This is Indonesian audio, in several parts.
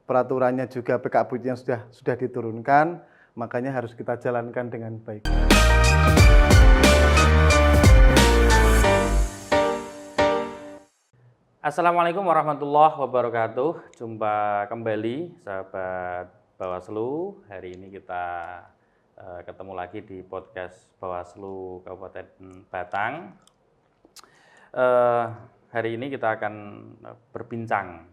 peraturannya juga PKBU-nya sudah diturunkan, makanya harus kita jalankan dengan baik. Assalamualaikum warahmatullahi wabarakatuh. Jumpa kembali sahabat Bawaslu. Hari ini kita ketemu lagi di podcast Bawaslu Kabupaten Batang. Hari ini kita akan berbincang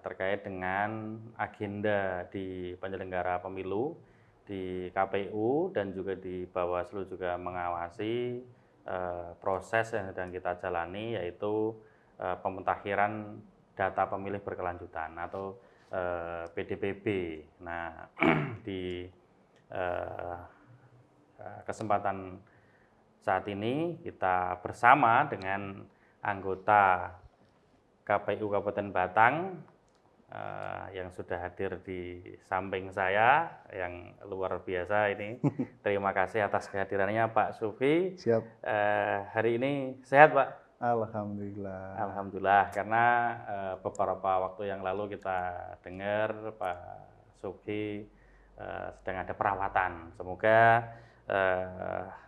terkait dengan agenda di penyelenggara pemilu di KPU dan juga di Bawaslu juga mengawasi proses yang sedang kita jalani, yaitu pemutakhiran data pemilih berkelanjutan atau PDPB. Nah, di kesempatan saat ini kita bersama dengan anggota KPU Kabupaten Batang yang sudah hadir di samping saya, yang luar biasa ini. Terima kasih atas kehadirannya Pak Sufi. Siap. Hari ini sehat Pak? Alhamdulillah. Alhamdulillah, karena beberapa waktu yang lalu kita dengar Pak Sufi sedang ada perawatan. Semoga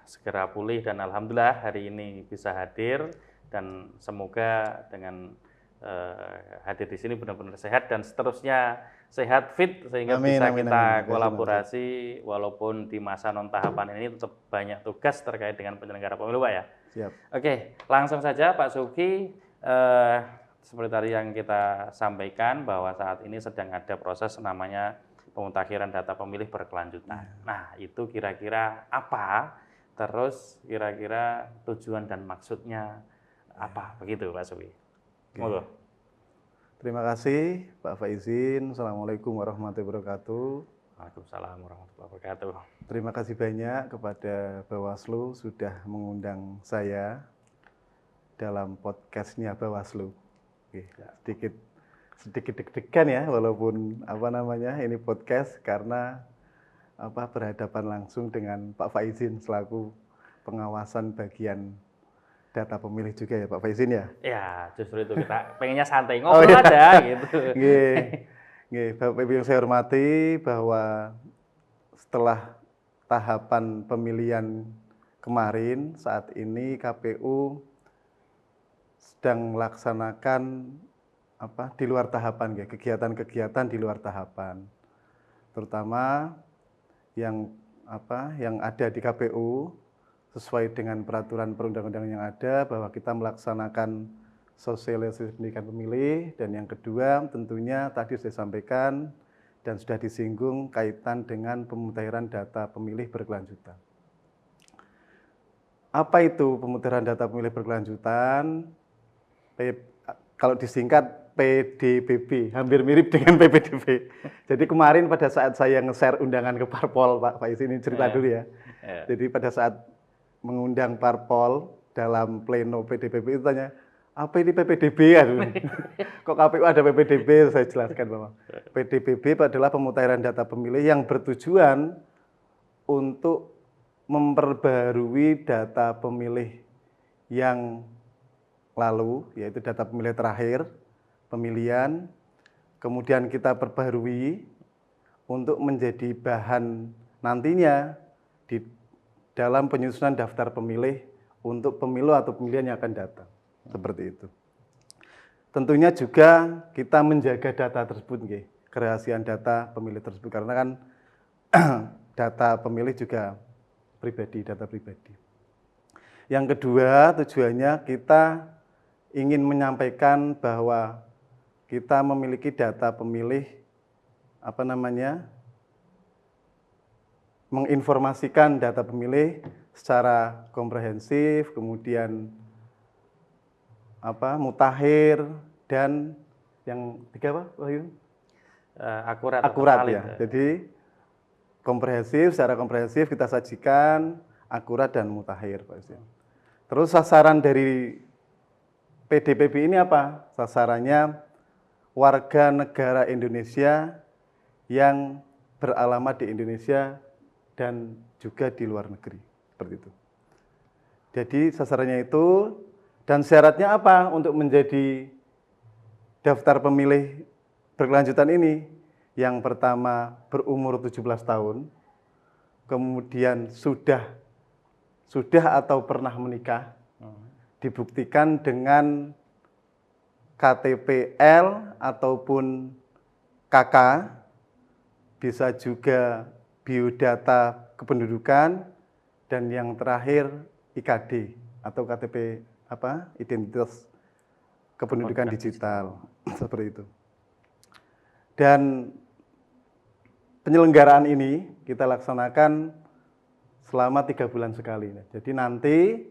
segera pulih dan alhamdulillah hari ini bisa hadir, dan semoga dengan hadir di sini benar-benar sehat dan seterusnya sehat fit sehingga bisa kita kolaborasi walaupun di masa non tahapan ini tetap banyak tugas terkait dengan penyelenggara pemilu Pak ya. Siap. Oke, langsung saja Pak Suki, seperti tadi yang kita sampaikan bahwa saat ini sedang ada proses namanya pemutakhiran data pemilih berkelanjutan. Nah, itu kira-kira apa? Terus kira-kira tujuan dan maksudnya apa? Begitu Pak Suki. Monggo. Terima kasih Pak Faizin. Assalamualaikum warahmatullahi wabarakatuh. Waalaikumsalam warahmatullahi wabarakatuh. Terima kasih banyak kepada Bawaslu sudah mengundang saya dalam podcastnya Bawaslu. Oke, sedikit deg-degan ya, walaupun ini podcast karena berhadapan langsung dengan Pak Faizin selaku pengawasan bagian data pemilih juga ya Pak Faizin ya? Ya, justru itu kita pengennya santai ngobrol aja gitu. Bapak Ibu yang saya hormati, bahwa setelah tahapan pemilihan kemarin, saat ini KPU sedang melaksanakan di luar tahapan, kegiatan-kegiatan di luar tahapan, terutama yang ada di KPU sesuai dengan peraturan perundang-undangan yang ada, bahwa kita melaksanakan sosialisasi pendidikan pemilih, dan yang kedua tentunya tadi sudah disampaikan dan sudah disinggung kaitan dengan pemutakhiran data pemilih berkelanjutan. Apa itu pemutakhiran data pemilih berkelanjutan? Kalau disingkat PDPB, hampir mirip dengan PPDB. Jadi kemarin pada saat saya nge-share undangan ke Parpol, Pak Faiz, ini cerita dulu ya. Jadi pada saat mengundang Parpol dalam pleno PDPB itu tanya, apa ini PPDB ya? Kok KPU ada PPDB? Saya jelaskan bahwa PDPB adalah pemutakhiran data pemilih yang bertujuan untuk memperbarui data pemilih yang lalu, yaitu data pemilih terakhir, pemilihan, kemudian kita perbarui untuk menjadi bahan nantinya di dalam penyusunan daftar pemilih untuk pemilu atau pemilihan yang akan datang. Seperti itu. Tentunya juga kita menjaga data tersebut, kerahasiaan data pemilih tersebut, karena kan data pemilih juga data pribadi. Yang kedua, tujuannya kita ingin menyampaikan bahwa kita memiliki data pemilih menginformasikan data pemilih secara komprehensif, kemudian mutakhir, dan yang tiga akurat ya. Jadi secara komprehensif kita sajikan, akurat dan mutakhir, Pak Ustaz. Terus sasaran dari PDPB ini apa? Sasarannya warga negara Indonesia yang beralamat di Indonesia dan juga di luar negeri, seperti itu. Jadi sasarannya itu, dan syaratnya apa untuk menjadi daftar pemilih berkelanjutan ini, yang pertama berumur 17 tahun, kemudian sudah atau pernah menikah, dibuktikan dengan KTP-L ataupun KK, bisa juga biodata kependudukan, dan yang terakhir IKD atau KTP identitas kependudukan digital seperti itu. Dan penyelenggaraan ini kita laksanakan selama 3 bulan sekali. Jadi nanti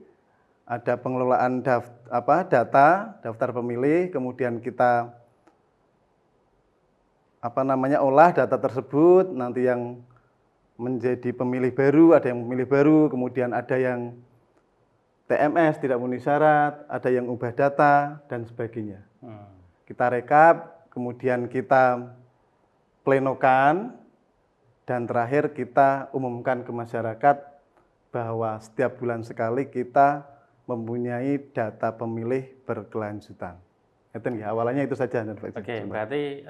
ada pengelolaan daftar pemilih, kemudian kita olah data tersebut, nanti yang menjadi pemilih baru, ada yang pemilih baru, kemudian ada yang TMS tidak memenuhi syarat, ada yang ubah data, dan sebagainya. Kita rekap, kemudian kita plenokan, dan terakhir kita umumkan ke masyarakat bahwa setiap bulan sekali kita mempunyai data pemilih berkelanjutan. Awalnya itu saja. Oke, berarti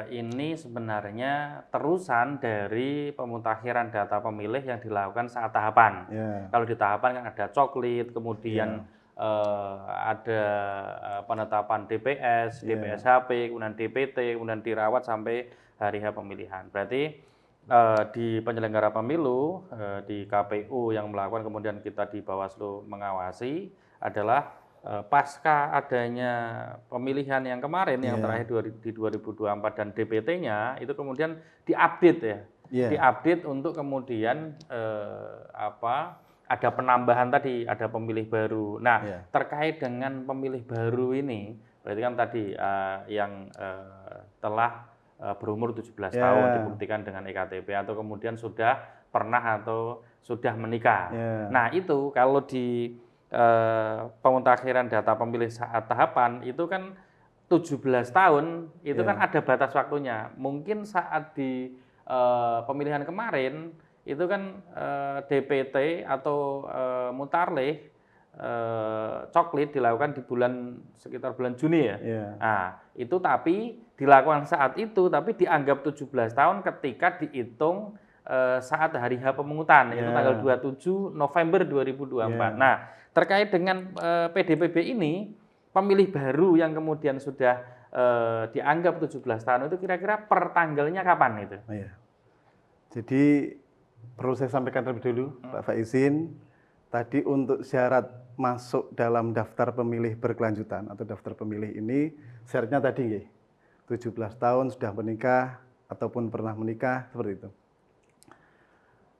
ini sebenarnya terusan dari pemutakhiran data pemilih yang dilakukan saat tahapan. Kalau di tahapan kan ada coklit, kemudian ada penetapan DPS, DPSHP, kemudian DPT, kemudian dirawat sampai hari H pemilihan. Berarti di penyelenggara pemilu, di KPU yang melakukan, kemudian kita di Bawaslu mengawasi adalah pasca adanya pemilihan yang kemarin, yang terakhir di 2024 dan DPT-nya itu kemudian diupdate diupdate untuk kemudian ada penambahan tadi, ada pemilih baru. Nah, terkait dengan pemilih baru ini, berarti kan tadi yang telah berumur 17 tahun dibuktikan dengan EKTP atau kemudian sudah pernah atau sudah menikah. Nah, itu kalau di pemutakhiran data pemilih saat tahapan itu kan 17 tahun itu kan ada batas waktunya. Mungkin saat di pemilihan kemarin itu kan DPT atau mutarlih coklit dilakukan di sekitar bulan Juni ya. Nah, itu tapi dilakukan saat itu tapi dianggap 17 tahun ketika dihitung saat hari H pemungutan, yaitu tanggal 27 November 2024. Nah, terkait dengan PDPB ini, pemilih baru yang kemudian sudah dianggap 17 tahun itu kira-kira per tanggalnya kapan itu? Jadi perlu saya sampaikan terlebih dulu, Pak Faizin, tadi untuk syarat masuk dalam daftar pemilih berkelanjutan atau daftar pemilih ini, syaratnya tadi 17 tahun sudah menikah ataupun pernah menikah, seperti itu.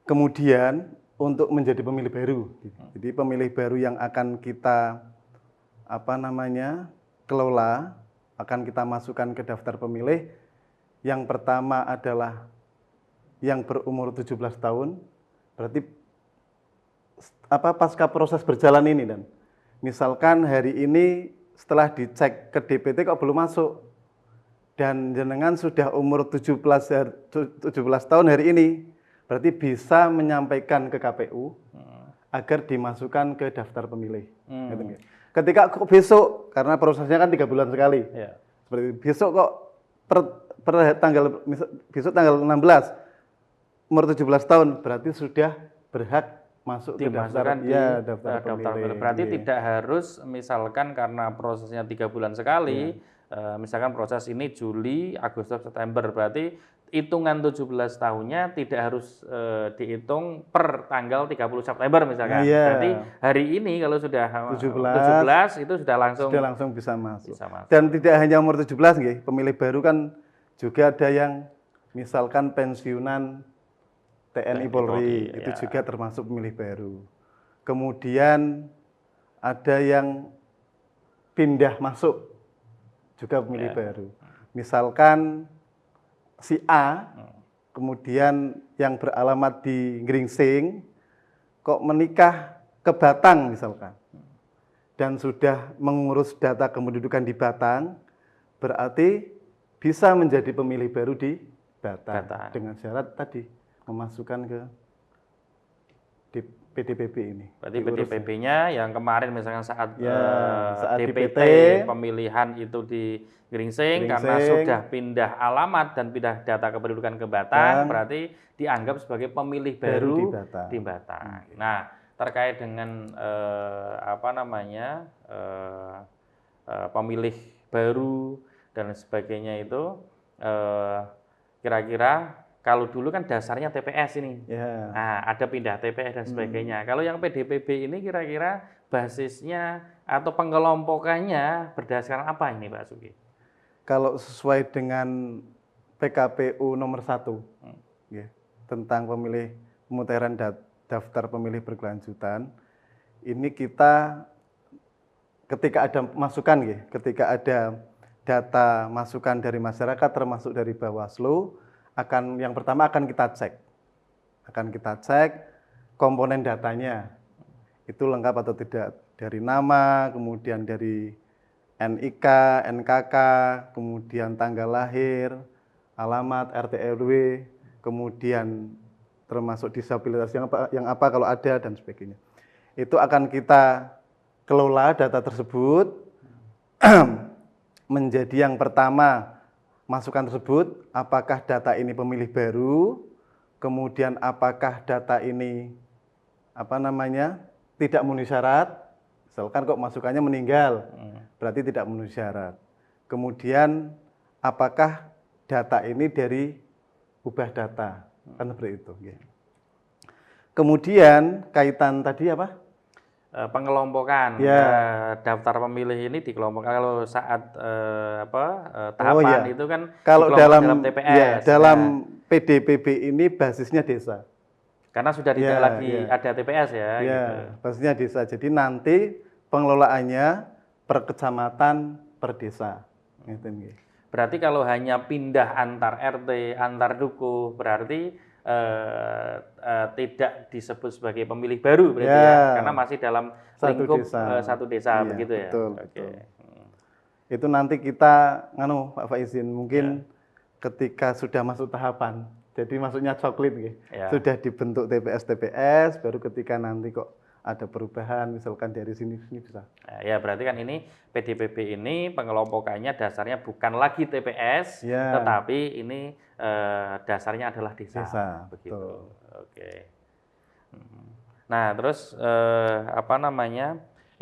Kemudian untuk menjadi pemilih baru, jadi pemilih baru yang akan kita kelola, akan kita masukkan ke daftar pemilih. Yang pertama adalah yang berumur 17 tahun, berarti pasca proses berjalan ini, dan misalkan hari ini setelah dicek ke DPT kok belum masuk, dan jenengan sudah umur 17 tahun hari ini, berarti bisa menyampaikan ke KPU agar dimasukkan ke daftar pemilih. Ketika kok besok, karena prosesnya kan 3 bulan sekali, seperti besok kok besok tanggal 16, umur 17 tahun, berarti sudah berhak masuk ke daftar pemilih. Berarti tidak harus misalkan karena prosesnya 3 bulan sekali, misalkan proses ini Juli, Agustus, September, berarti hitungan 17 tahunnya tidak harus dihitung per tanggal 30 September misalkan. Berarti hari ini kalau sudah 17 itu sudah langsung bisa masuk. Dan tidak hanya umur 17 pemilih baru kan juga ada yang misalkan pensiunan TNI Polri, itu juga termasuk pemilih baru. Kemudian ada yang pindah masuk juga pemilih baru. Misalkan si A, kemudian yang beralamat di Gringsing, kok menikah ke Batang misalkan, dan sudah mengurus data kependudukan di Batang, berarti bisa menjadi pemilih baru di Batang. Dengan syarat tadi, memasukkan ke PDPB ini. Berarti Diurus. PDPB-nya yang kemarin misalnya saat, Ya, saat DPT DPT, pemilihan itu di Gringsing karena Gringsing. sudah pindah alamat dan pindah data kependudukan ke Batang, berarti dianggap sebagai pemilih Baru di baru Batang. di Batang. Nah, terkait dengan apa namanya pemilih baru dan sebagainya itu, kira-kira kalau dulu kan dasarnya TPS ini. Ya. Nah, ada pindah TPS dan sebagainya. Kalau yang PDPB ini kira-kira basisnya atau pengelompokannya berdasarkan apa ini, Pak Sugi? Kalau sesuai dengan PKPU nomor 1, ya, tentang pemutahiran daftar pemilih berkelanjutan, ini kita ketika ada masukan, ya, ketika ada data masukan dari masyarakat termasuk dari Bawaslu, yang pertama akan kita cek komponen datanya itu lengkap atau tidak, dari nama, kemudian dari NIK, NKK, kemudian tanggal lahir, alamat, RT RW, kemudian termasuk disabilitas yang apa kalau ada dan sebagainya. Itu akan kita kelola data tersebut menjadi yang pertama, masukan tersebut, apakah data ini pemilih baru, kemudian apakah data ini tidak memenuhi syarat, misalkan kok masukannya meninggal, berarti tidak memenuhi syarat. Kemudian apakah data ini dari ubah data, kan seperti itu. Kemudian kaitan tadi apa? Pengelompokan, Ya. daftar pemilih ini dikelompokkan kalau saat tahapan itu kan kalau dikelompokkan dalam TPS. Ya, dalam PDPB ini basisnya desa. Karena sudah tidak lagi ada TPS ya. Ya, gitu. basisnya desa. Jadi nanti pengelolaannya per kecamatan, per desa. Berarti kalau hanya pindah antar RT, antar dukuh, berarti tidak disebut sebagai pemilih baru berarti ya, karena masih dalam lingkup satu desa begitu ya. Betul, betul. Itu nanti kita Pak Faizin mungkin ketika sudah masuk tahapan, jadi maksudnya coklit sudah dibentuk TPS baru ketika nanti kok ada perubahan misalkan dari sini bisa. Ya berarti kan ini PDPB ini pengelompokannya dasarnya bukan lagi TPS, tetapi ini dasarnya adalah desa. Begitu. Betul. Oke. Nah terus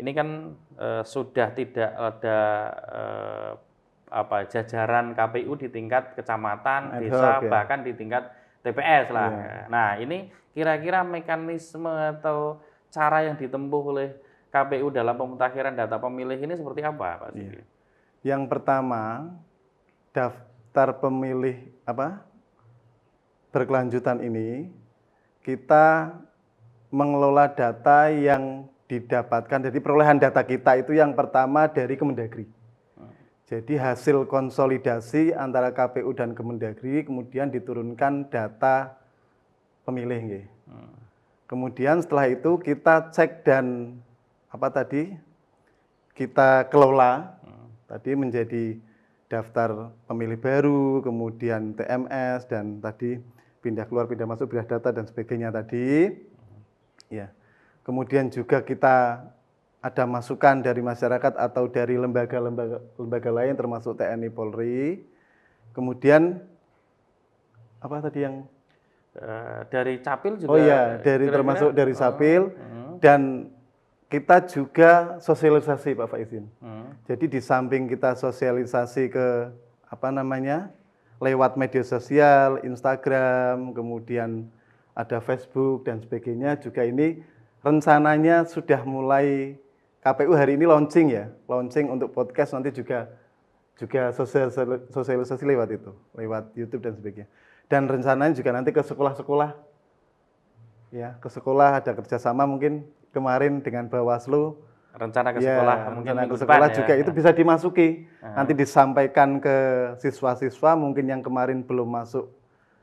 ini kan sudah tidak ada jajaran KPU di tingkat kecamatan, desa, bahkan di tingkat TPS lah. Nah ini kira-kira mekanisme atau cara yang ditempuh oleh KPU dalam pemutakhiran data pemilih ini seperti apa, Pak Sugi? Yang pertama, daftar pemilih berkelanjutan ini kita mengelola data yang didapatkan, jadi perolehan data kita itu yang pertama dari Kemendagri. Jadi hasil konsolidasi antara KPU dan Kemendagri kemudian diturunkan data pemilih. Kemudian setelah itu kita cek dan kita kelola tadi menjadi daftar pemilih baru, kemudian TMS dan tadi pindah keluar, pindah masuk, pindah data dan sebagainya tadi. Ya. Kemudian juga kita ada masukan dari masyarakat atau dari lembaga lain termasuk TNI Polri. Kemudian apa tadi yang dari Capil juga. Termasuk dari Capil dan kita juga sosialisasi Pak Faizin. Jadi di samping kita sosialisasi ke lewat media sosial, Instagram, kemudian ada Facebook dan sebagainya, juga ini rencananya sudah mulai KPU hari ini launching untuk podcast, nanti juga sosialisasi lewat YouTube dan sebagainya. Dan rencananya juga nanti ke sekolah-sekolah, ke sekolah ada kerjasama mungkin kemarin dengan Bawaslu. Rencana ke sekolah, mungkin rencana ke sekolah juga itu bisa dimasuki. Nanti disampaikan ke siswa-siswa mungkin yang kemarin belum masuk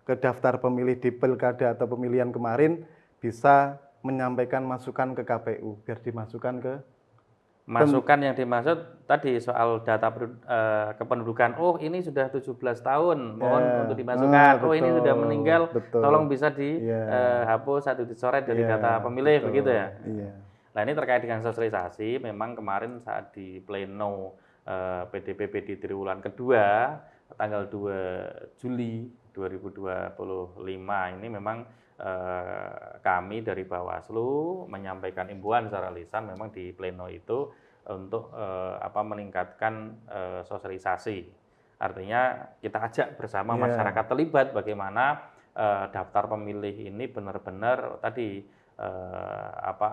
ke daftar pemilih di pilkada atau pemilihan kemarin, bisa menyampaikan masukan ke KPU biar dimasukkan ke Masukan yang dimaksud tadi soal data kependudukan. Oh, ini sudah 17 tahun, mohon untuk dimasukkan. Oh, ini sudah meninggal, tolong bisa dihapus atau dicoret dari data pemilih, begitu ya. Nah, ini terkait dengan sosialisasi, memang kemarin saat di pleno PDPP di triwulan kedua, tanggal 2 Juli 2025 ini memang kami dari Bawaslu menyampaikan imbauan secara lisan memang di pleno itu untuk meningkatkan sosialisasi. Artinya kita ajak bersama masyarakat terlibat bagaimana daftar pemilih ini benar-benar tadi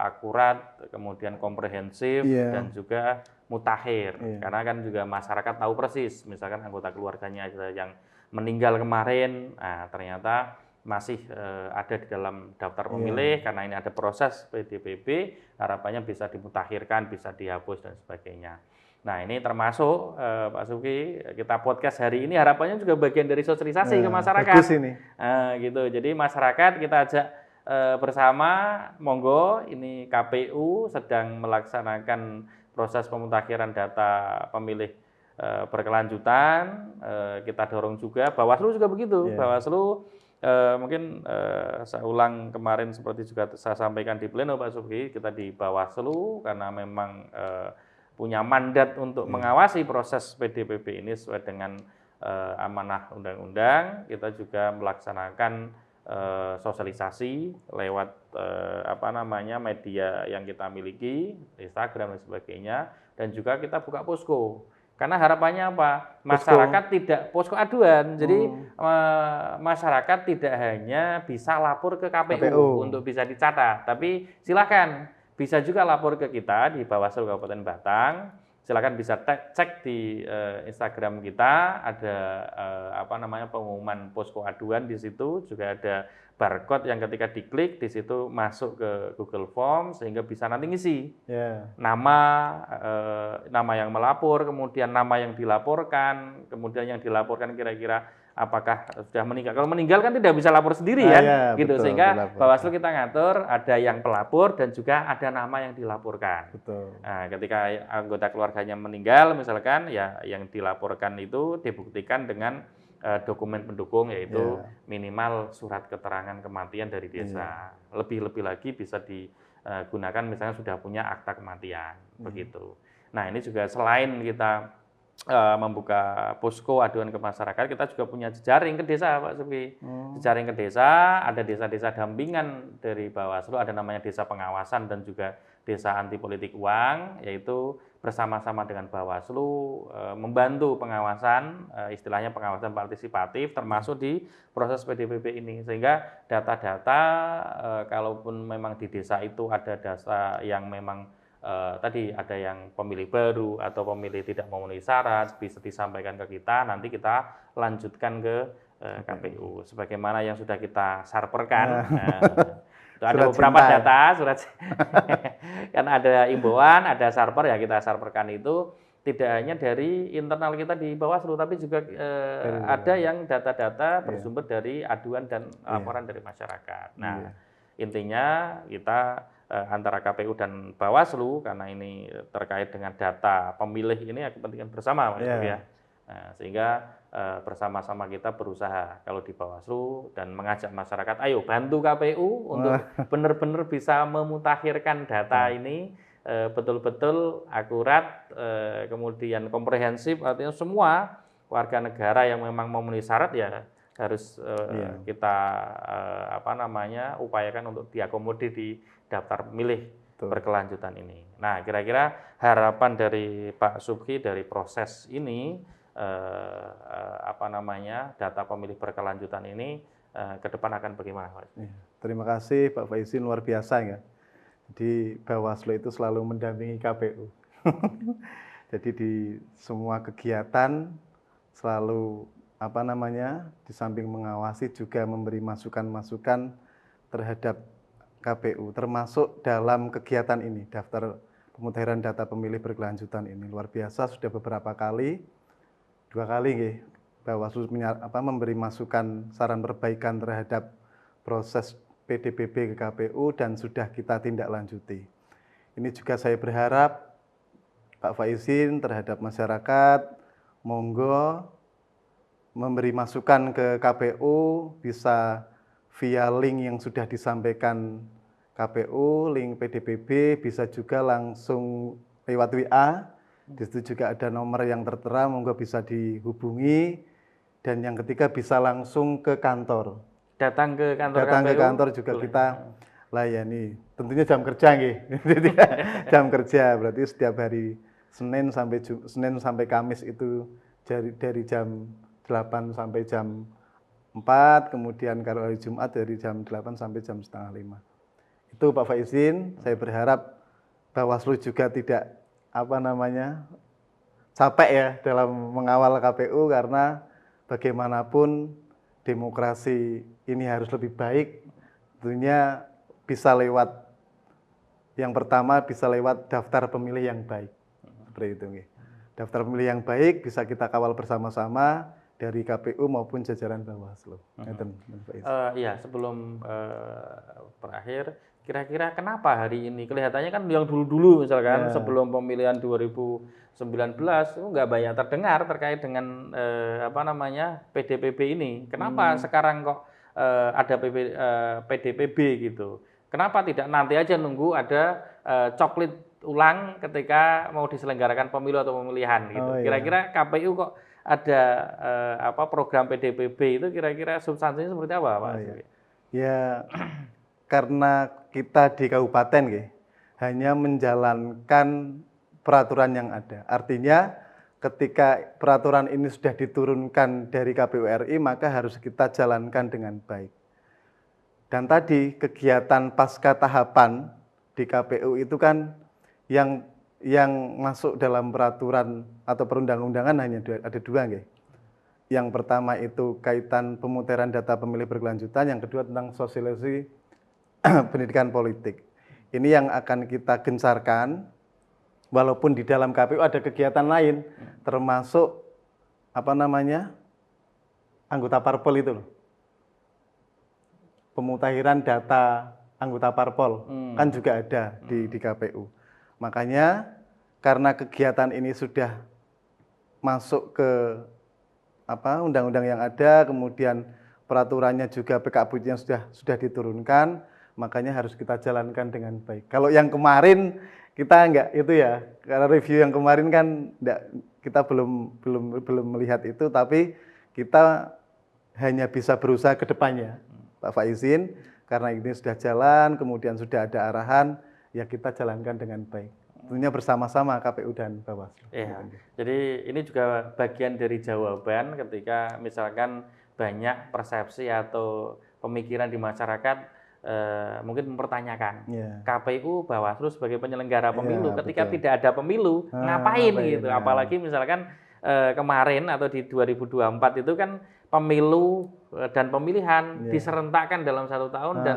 akurat, kemudian komprehensif dan juga mutakhir. Karena kan juga masyarakat tahu persis, misalkan anggota keluarganya ada yang meninggal kemarin, nah ternyata masih ada di dalam daftar pemilih karena ini ada proses PDPP, harapannya bisa dimutakhirkan, bisa dihapus dan sebagainya. Nah, ini termasuk Pak Suki, kita podcast hari ini harapannya juga bagian dari sosialisasi ke masyarakat. Bagus ini. Gitu. Jadi masyarakat kita ajak bersama, monggo, ini KPU sedang melaksanakan proses pemutakhiran data pemilih berkelanjutan, kita dorong juga, Bawaslu juga begitu, Bawaslu mungkin saya ulang kemarin seperti juga saya sampaikan di pleno Pak Suki, kita di Bawaslu karena memang punya mandat untuk mengawasi proses PDPP ini sesuai dengan amanah undang-undang, kita juga melaksanakan sosialisasi lewat media yang kita miliki, Instagram dan sebagainya, dan juga kita buka posko. Karena harapannya apa? Masyarakat tidak posko aduan. Jadi masyarakat tidak hanya bisa lapor ke KPU untuk bisa dicatat, tapi silakan bisa juga lapor ke kita di Bawaslu Kabupaten Batang. Silakan bisa cek di Instagram kita, ada pengumuman posko aduan di situ, juga ada barcode yang ketika diklik di situ masuk ke Google Form sehingga bisa nanti ngisi nama yang melapor, kemudian nama yang dilaporkan, kemudian yang dilaporkan kira-kira apakah sudah meninggal. Kalau meninggal kan tidak bisa lapor sendiri gitu. Betul, sehingga Bawaslu kita ngatur ada yang pelapor dan juga ada nama yang dilaporkan. Betul. Nah, ketika anggota keluarganya meninggal misalkan ya yang dilaporkan itu dibuktikan dengan dokumen pendukung yaitu minimal surat keterangan kematian dari desa. Lebih-lebih lagi bisa digunakan misalnya sudah punya akta kematian begitu. Nah, ini juga selain kita membuka posko aduan ke masyarakat, kita juga punya jejaring ke desa, Pak Suki. Jejaring ke desa, ada desa-desa dampingan dari Bawaslu, ada namanya desa pengawasan dan juga desa anti politik uang, yaitu bersama-sama dengan Bawaslu membantu pengawasan, istilahnya pengawasan partisipatif, termasuk di proses PDPP ini. Sehingga data-data, kalaupun memang di desa itu ada data yang memang tadi ada yang pemilih baru atau pemilih tidak memenuhi syarat, bisa disampaikan ke kita, nanti kita lanjutkan ke KPU. Sebagaimana yang sudah kita sarperkan. Itu ada beberapa data, kan ada imbauan, ada sarper, ya kita sarperkan itu tidak hanya dari internal kita di Bawaslu, tapi juga ada yang data-data bersumber dari aduan dan laporan dari masyarakat. Nah, intinya kita antara KPU dan Bawaslu, karena ini terkait dengan data pemilih ini kepentingan bersama, ya. Nah, sehingga bersama-sama kita berusaha kalau di Bawaslu dan mengajak masyarakat, ayo bantu KPU untuk benar-benar bisa memutakhirkan data ini betul-betul akurat, kemudian komprehensif, artinya semua warga negara yang memang memenuhi syarat ya harus kita upayakan untuk diakomodir di daftar pemilih berkelanjutan ini. Nah, kira-kira harapan dari Pak Subki dari proses ini data pemilih berkelanjutan ini ke depan akan bagaimana, Pak? Terima kasih Pak Faizin, luar biasa ya. Jadi Bawaslu itu selalu mendampingi KPU. Jadi di semua kegiatan selalu di samping mengawasi juga memberi masukan-masukan terhadap KPU, termasuk dalam kegiatan ini, daftar pemutakhiran data pemilih berkelanjutan ini. Luar biasa, sudah beberapa kali, 2 kali Bawaslu memberi masukan saran perbaikan terhadap proses PDPP ke KPU dan sudah kita tindak lanjuti. Ini juga saya berharap Pak Faizin terhadap masyarakat, monggo memberi masukan ke KPU bisa via link yang sudah disampaikan KPU, link PDPB, bisa juga langsung lewat WA. Di situ juga ada nomor yang tertera, monggo bisa dihubungi. Dan yang ketiga bisa langsung ke kantor. Datang ke kantor Datang KPU. ke kantor juga boleh. kita layani. Tentunya jam kerja nggih. Jam kerja berarti setiap hari Senin sampai Kamis itu dari jam 8 sampai jam 4, kemudian kalau hari Jumat dari jam 8 sampai jam setengah 5. Itu Pak Faizin, saya berharap Bawaslu juga tidak capek ya dalam mengawal KPU, karena bagaimanapun demokrasi ini harus lebih baik. Tentunya bisa lewat, yang pertama bisa lewat daftar pemilih yang baik. Seperti itu. Daftar pemilih yang baik bisa kita kawal bersama-sama dari KPU maupun jajaran Bawaslu. Iya, sebelum berakhir, kira-kira kenapa hari ini kelihatannya kan yang dulu-dulu misalkan sebelum pemilihan 2019 itu nggak banyak terdengar terkait dengan PDPB ini. Kenapa sekarang kok ada PDPB gitu? Kenapa tidak nanti aja nunggu ada coklit ulang ketika mau diselenggarakan pemilu atau pemilihan gitu? Kira-kira KPU kok ada program PDPB itu kira-kira substansinya seperti apa, Pak? Ya, karena kita di kabupaten hanya menjalankan peraturan yang ada. Artinya ketika peraturan ini sudah diturunkan dari KPU RI, maka harus kita jalankan dengan baik. Dan tadi kegiatan pasca tahapan di KPU itu kan yang masuk dalam peraturan atau perundang-undangan hanya ada dua. Yang pertama itu kaitan pemutaran data pemilih berkelanjutan, yang kedua tentang sosialisasi pendidikan politik. Ini yang akan kita gencarkan, walaupun di dalam KPU ada kegiatan lain, termasuk anggota parpol itu loh. Pemutahiran data anggota parpol kan juga ada di KPU. Makanya karena kegiatan ini sudah masuk ke undang-undang yang ada, kemudian peraturannya juga PKPU-nya sudah diturunkan, makanya harus kita jalankan dengan baik. Kalau yang kemarin kita enggak itu ya, karena review yang kemarin kan kita belum melihat itu, tapi kita hanya bisa berusaha ke depannya, Pak Faizin, karena ini sudah jalan, kemudian sudah ada arahan, ya kita jalankan dengan baik. Tentunya bersama-sama KPU dan Bawaslu. Iya. Jadi ini juga bagian dari jawaban ketika misalkan banyak persepsi atau pemikiran di masyarakat mungkin mempertanyakan KPU, Bawaslu sebagai penyelenggara pemilu, ketika tidak ada pemilu ngapain gitu? Apalagi misalkan kemarin atau di 2024 itu kan pemilu dan pemilihan diserentakkan dalam 1 tahun dan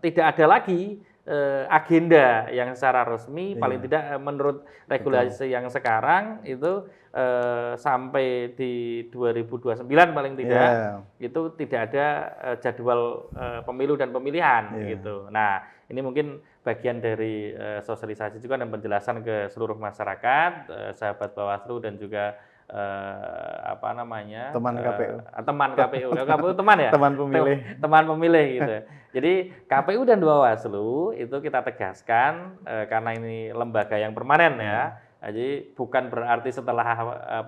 tidak ada lagi agenda yang secara resmi, paling tidak menurut regulasi yang sekarang itu sampai di 2029 paling tidak itu tidak ada jadwal pemilu dan pemilihan gitu. Nah, ini mungkin bagian dari sosialisasi juga dan penjelasan ke seluruh masyarakat, sahabat Bawaslu dan juga teman KPU. Teman KPU. KPU teman ya? Teman pemilih. Teman pemilih gitu. Jadi KPU dan Bawaslu itu kita tegaskan karena ini lembaga yang permanen ya. Jadi bukan berarti setelah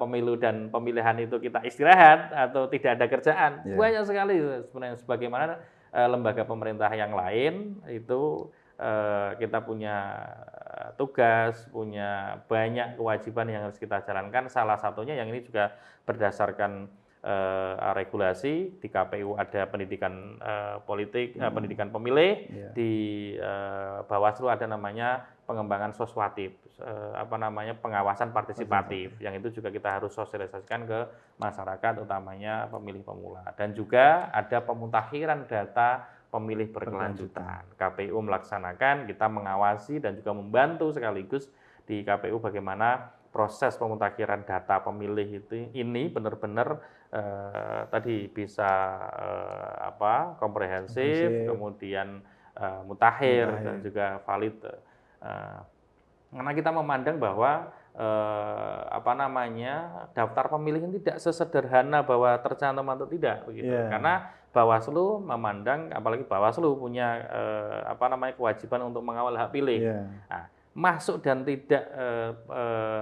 pemilu dan pemilihan itu kita istirahat atau tidak ada kerjaan. Banyak sekali sebenarnya sebagaimana lembaga pemerintah yang lain itu kita punya tugas, punya banyak kewajiban yang harus kita jalankan. Salah satunya yang ini juga berdasarkan regulasi di KPU ada pendidikan politik, pendidikan pemilih, di Bawaslu ada namanya pengembangan soswatif, pengawasan partisipatif, yang itu juga kita harus sosialisasikan ke masyarakat, utamanya pemilih pemula. Dan juga ada pemutakhiran data pemilih berkelanjutan. KPU melaksanakan, kita mengawasi dan juga membantu sekaligus di KPU bagaimana proses pemutakhiran data pemilih ini benar-benar tadi bisa komprehensif, kemudian mutakhir dan juga valid Karena kita memandang bahwa daftar pemilih ini tidak sesederhana bahwa tercantum atau tidak begitu. Iya. Karena Bawaslu memandang, apalagi Bawaslu punya kewajiban untuk mengawal hak pilih. Iya. Nah, masuk dan tidak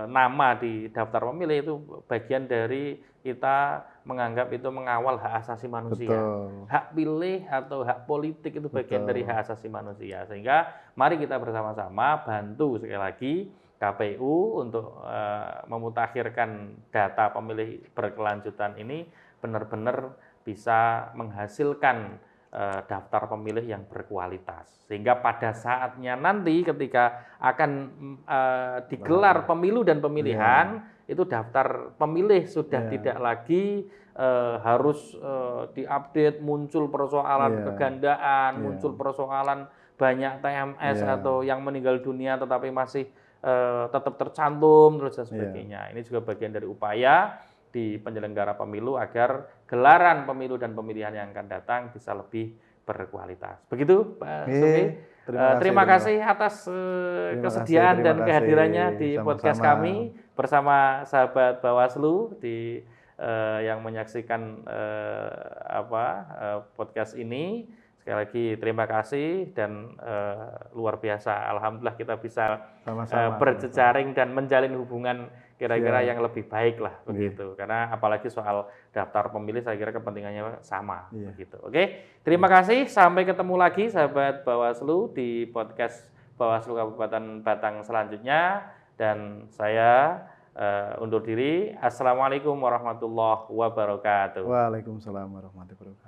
nama di daftar pemilih itu bagian dari kita menganggap itu mengawal hak asasi manusia. Betul. Hak pilih atau hak politik itu bagian Betul. dari hak asasi manusia. Sehingga mari kita bersama-sama bantu sekali lagi KPU untuk memutakhirkan data pemilih berkelanjutan ini benar-benar bisa menghasilkan daftar pemilih yang berkualitas. Sehingga pada saatnya nanti ketika akan digelar pemilu dan pemilihan, itu daftar pemilih sudah tidak lagi harus diupdate, muncul persoalan kegandaan, muncul persoalan banyak TMS atau yang meninggal dunia tetapi masih tetap tercantum terus dan sebagainya. Ini juga bagian dari upaya di penyelenggara pemilu agar gelaran pemilu dan pemilihan yang akan datang bisa lebih berkualitas. Begitu Pak Sufi. Terima kasih atas kesediaan dan kehadirannya di podcast kami bersama sahabat Bawaslu yang menyaksikan podcast ini. Sekali lagi terima kasih dan luar biasa. Alhamdulillah kita bisa berjejaring dan menjalin hubungan kira-kira yang lebih baik lah begitu. Karena apalagi soal daftar pemilih saya kira kepentingannya sama begitu. Oke, terima kasih. Sampai ketemu lagi sahabat Bawaslu di podcast Bawaslu Kabupaten Batang selanjutnya dan saya undur diri. Assalamualaikum warahmatullahi wabarakatuh. Waalaikumsalam warahmatullahi wabarakatuh.